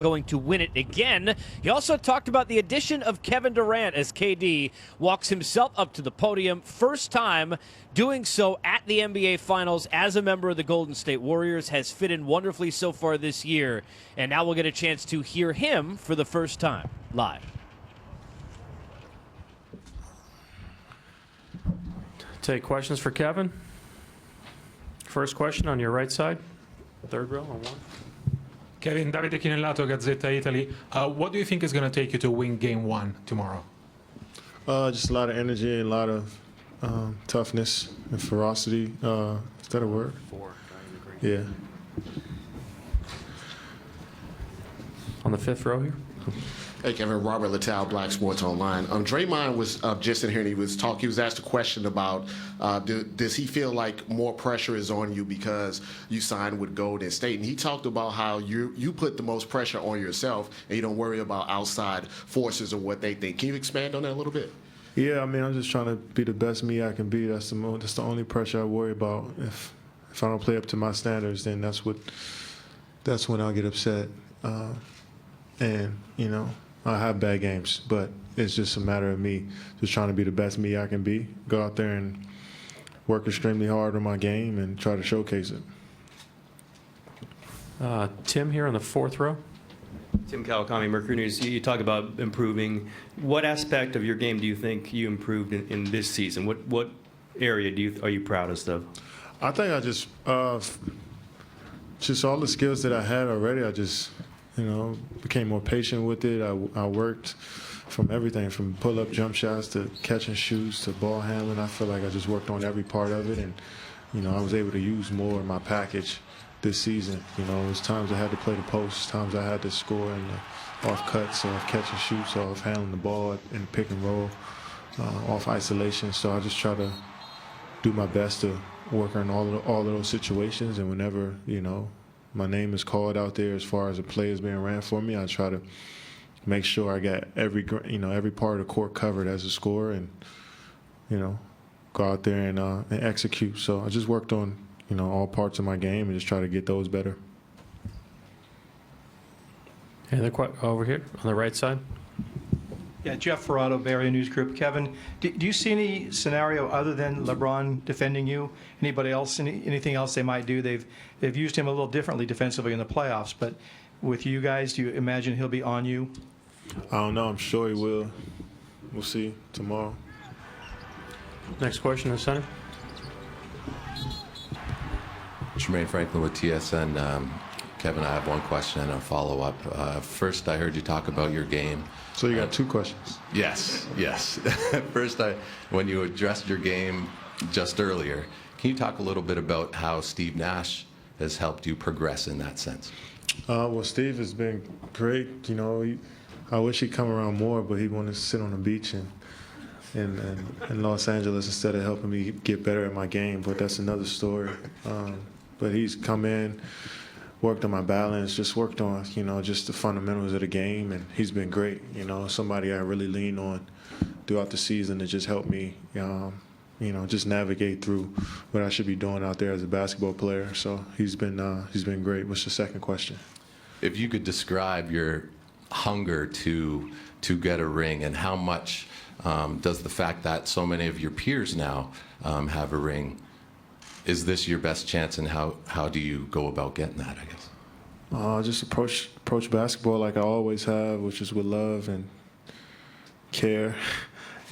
going to win it again. He also talked about the addition of Kevin Durant as KD walks himself up to the podium. First time doing so at the NBA Finals as a member of the Golden State Warriors. Has fit in wonderfully so far this year. And now we'll get a chance to hear him for the first time live. Take questions for Kevin. First question on your right side. Third row on one. Kevin, Davide Chinellato, Gazzetta Italy. What do you think is going to take you to win Game 1 tomorrow? Just a lot of energy and a lot of toughness and ferocity. Is that a word? Yeah. On the fifth row here. Hey, Kevin. Robert Littell, Black Sports Online. Draymond was just in here and he was asked a question about does he feel like more pressure is on you because you signed with Golden State? And he talked about how you put the most pressure on yourself and you don't worry about outside forces or what they think. Can you expand on that a little bit? Yeah, I mean, I'm just trying to be the best me I can be. That's the only pressure I worry about. If I don't play up to my standards, then that's when I'll get upset. And you know, I have bad games, but it's just a matter of me just trying to be the best me I can be. Go out there and work extremely hard on my game and try to showcase it. Tim here on the fourth row. Tim Kawakami, Mercury News. You talk about improving. What aspect of your game do you think you improved in this season? What area are you proudest of? I think I just all the skills that I had already. I just became more patient with it. I worked from everything from pull-up jump shots to catch and shoots to ball handling. I feel like I just worked on every part of it, and I was able to use more in my package this season. It was times I had to play the post, times I had to score in the off cuts, off catch and shoots, off handling the ball in the pick and roll, off isolation. So I just try to do my best to work on all of those situations, and whenever my name is called out there as far as a play is being ran for me, I try to make sure I got every part of the court covered as a scorer, and go out there and execute. So I just worked on all parts of my game and just try to get those better. And over here on the right side. Yeah, Jeff Ferrato, Bay Area News Group. Kevin, do you see any scenario other than LeBron defending you? Anybody else? Anything else they might do? They've used him a little differently defensively in the playoffs, but with you guys, do you imagine he'll be on you? I don't know. I'm sure he will. We'll see tomorrow. Next question in the center. Jermaine Franklin with TSN. Kevin, I have one question and a follow-up. First, I heard you talk about your game. So you got two questions? Yes. First, when you addressed your game just earlier, can you talk a little bit about how Steve Nash has helped you progress in that sense? Well, Steve has been great. I wish he'd come around more, but he wanted to sit on the beach in Los Angeles instead of helping me get better at my game. But that's another story. But he's come in, worked on my balance, just worked on, just the fundamentals of the game, and he's been great. Somebody I really lean on throughout the season to just help me, just navigate through what I should be doing out there as a basketball player. So he's been great. What's the second question? If you could describe your hunger to get a ring, and how much does the fact that so many of your peers now have a ring, is this your best chance, and how do you go about getting that, I guess? Just approach basketball like I always have, which is with love and care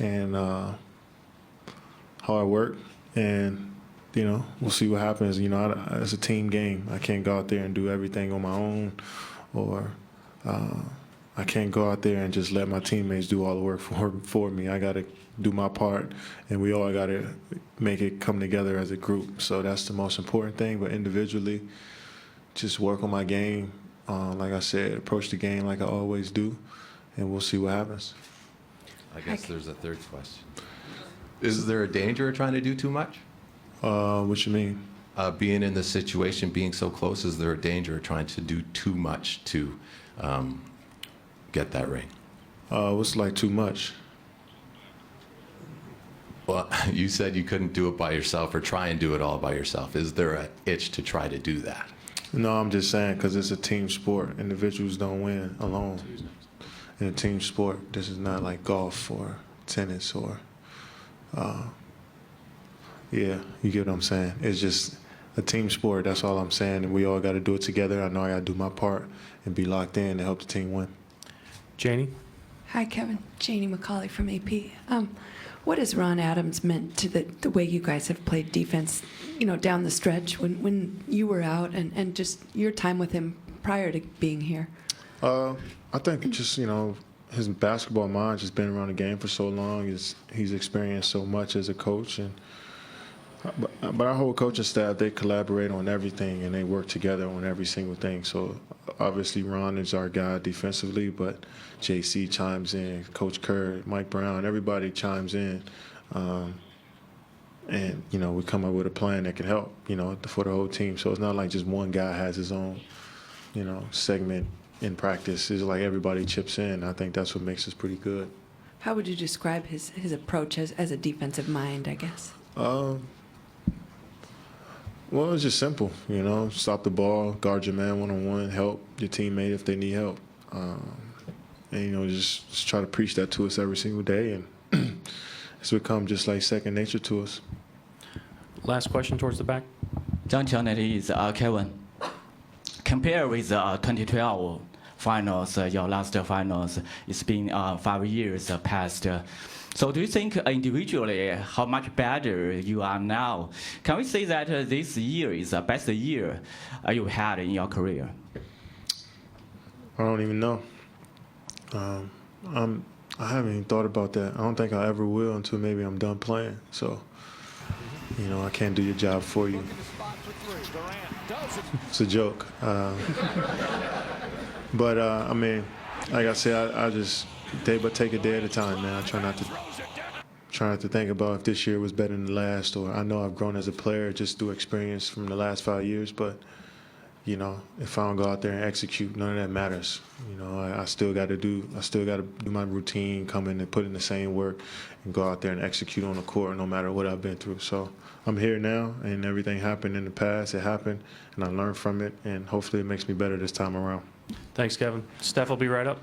and hard work. And, we'll see what happens. It's a team game. I can't go out there and do everything on my own, or I can't go out there and just let my teammates do all the work for me. I got to do my part, and we all got to make it come together as a group. So that's the most important thing. But individually, just work on my game. Like I said, approach the game like I always do, and we'll see what happens. I guess there's a third question. Is there a danger of trying to do too much? What you mean? Being in this situation, being so close, is there a danger of trying to do too much to get that ring? What's like too much? Well, you said you couldn't do it by yourself or try and do it all by yourself. Is there an itch to try to do that? No, I'm just saying because it's a team sport. Individuals don't win alone. In a team sport, this is not like golf or tennis or, yeah, you get what I'm saying. It's just a team sport. That's all I'm saying, and we all got to do it together. I know I got to do my part and be locked in to help the team win. Janie? Hi, Kevin. Janie McCauley from AP. What has Ron Adams meant to the way you guys have played defense, down the stretch when you were out and just your time with him prior to being here? I think just, his basketball mind just been around the game for so long. He's experienced so much as a coach. But our whole coaching staff, they collaborate on everything and they work together on every single thing. So obviously Ron is our guy defensively, but JC chimes in, Coach Kerr, Mike Brown, everybody chimes in. And, we come up with a plan that can help, for the whole team. So it's not like just one guy has his own, segment in practice. It's like everybody chips in. I think that's what makes us pretty good. How would you describe his approach as a defensive mind, I guess? Well, it's just simple, stop the ball, guard your man one-on-one, help your teammate if they need help. And, just try to preach that to us every single day. And it's become just like second nature to us. Last question towards the back. John Chionnetti is Kevin. Compare with 2012 finals, your last finals, it's been 5 years past. So do you think individually how much better you are now? Can we say that this year is the best year you had in your career? I don't even know. I haven't even thought about that. I don't think I ever will until maybe I'm done playing. So, I can't do your job for you. It's a joke. But like I said, I just take a day at a time, man. I try not to think about if this year was better than the last, or I know I've grown as a player just through experience from the last 5 years, but if I don't go out there and execute, none of that matters. I still got to do my routine, come in and put in the same work, and go out there and execute on the court, no matter what I've been through. So I'm here now, and everything happened in the past. It happened, and I learned from it, and hopefully it makes me better this time around. Thanks, Kevin. Steph will be right up.